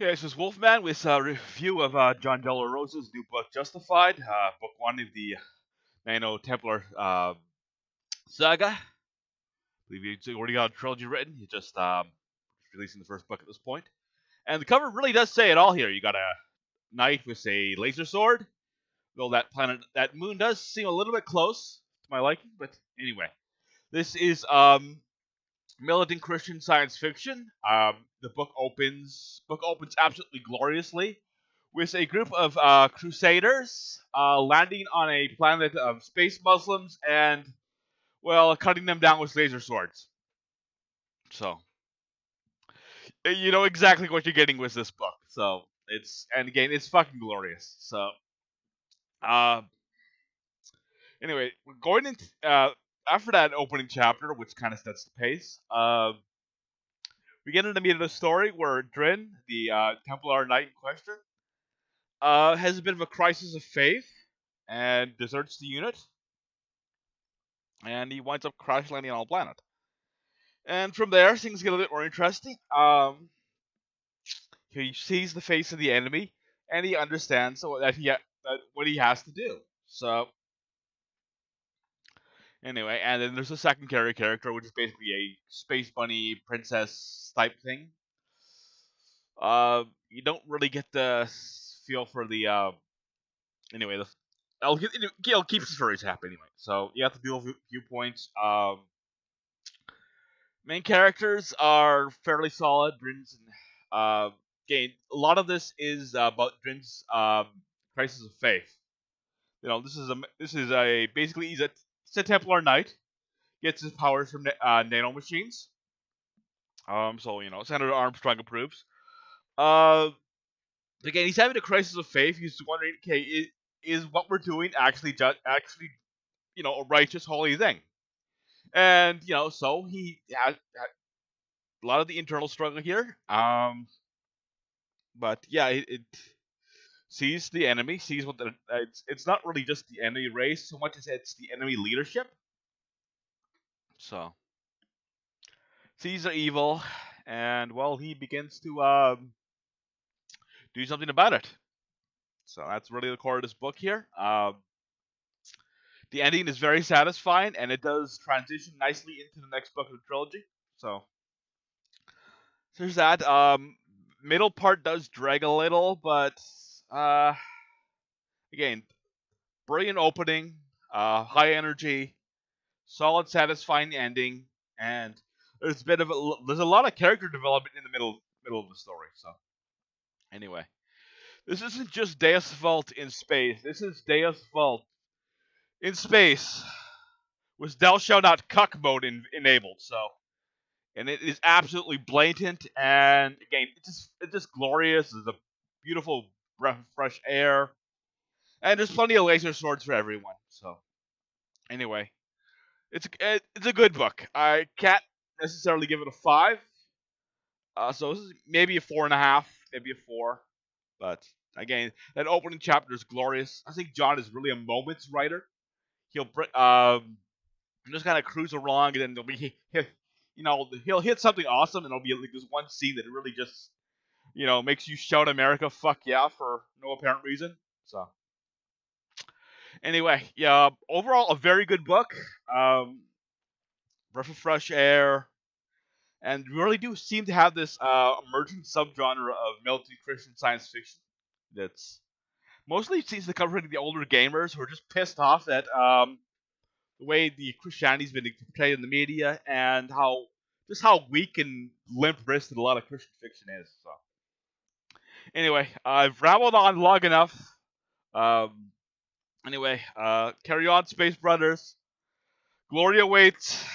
Okay, this is Wolfman with a review of Jon Del Arroz's new book, Justified, book one of the Nano Templar Saga. I believe he's already got a trilogy written. He's just releasing the first book at this point. And the cover really does say it all here. You got a knight with a laser sword, though that moon does seem a little bit close to my liking, but anyway. This is militant Christian science fiction. The book opens absolutely gloriously with a group of crusaders landing on a planet of space Muslims and, well, cutting them down with laser swords. So, you know exactly what you're getting with this book. So, it's fucking glorious. So, uh, anyway, we're going into, after that opening chapter, which kind of sets the pace, we get into the meat of the story where Drin, the Templar knight in question, has a bit of a crisis of faith and deserts the unit. And he winds up crash landing on a planet. And from there, things get a bit more interesting. He sees the face of the enemy, and he understands what he has to do. So, anyway, and then there's a secondary character, which is basically a space bunny princess type thing. You don't really get the feel for the anyway. It'll keep the stories happy anyway. So you have the dual viewpoints. Main characters are fairly solid. Drin's again, a lot of this is about Drin's crisis of faith. You know, this is a basically he's a Templar knight. Gets his powers from nano machines. So you know, Senator Armstrong approves. Again, he's having a crisis of faith. He's wondering, okay, is what we're doing actually you know, a righteous, holy thing? And you know, so he has a lot of the internal struggle here. But yeah, it sees the enemy, sees what it's not really just the enemy race so much as it's the enemy leadership. So sees the evil, and well, he begins to do something about it. So that's really the core of this book here. The ending is very satisfying, and it does transition nicely into the next book of the trilogy. So there's that. Middle part does drag a little, but again, brilliant opening, high energy, solid, satisfying ending, and there's a lot of character development in the middle of the story. So anyway, this isn't just Deus Vult in space. This is Deus Vult in space with "Thou shalt not cuck" mode enabled. So, and it is absolutely blatant. And again, it's just glorious. It's a beautiful breath of fresh air, and there's plenty of laser swords for everyone. So, anyway, it's a good book. I can't necessarily give it a 5. So this is maybe a 4.5, maybe a 4. But again, that opening chapter is glorious. I think Jon is really a moments writer. He'll just kind of cruise along, and then he'll hit something awesome, and it'll be like this one scene that really just makes you shout America fuck yeah for no apparent reason. So anyway, yeah, overall a very good book. Breath of fresh air, and we really do seem to have this emerging subgenre of militant Christian science fiction that's mostly seems to cover the older gamers who are just pissed off at the way the Christianity's been portrayed in the media, and how weak and limp-wristed a lot of Christian fiction is. So, anyway, I've rambled on long enough. Anyway, carry on, Space Brothers. Glory awaits.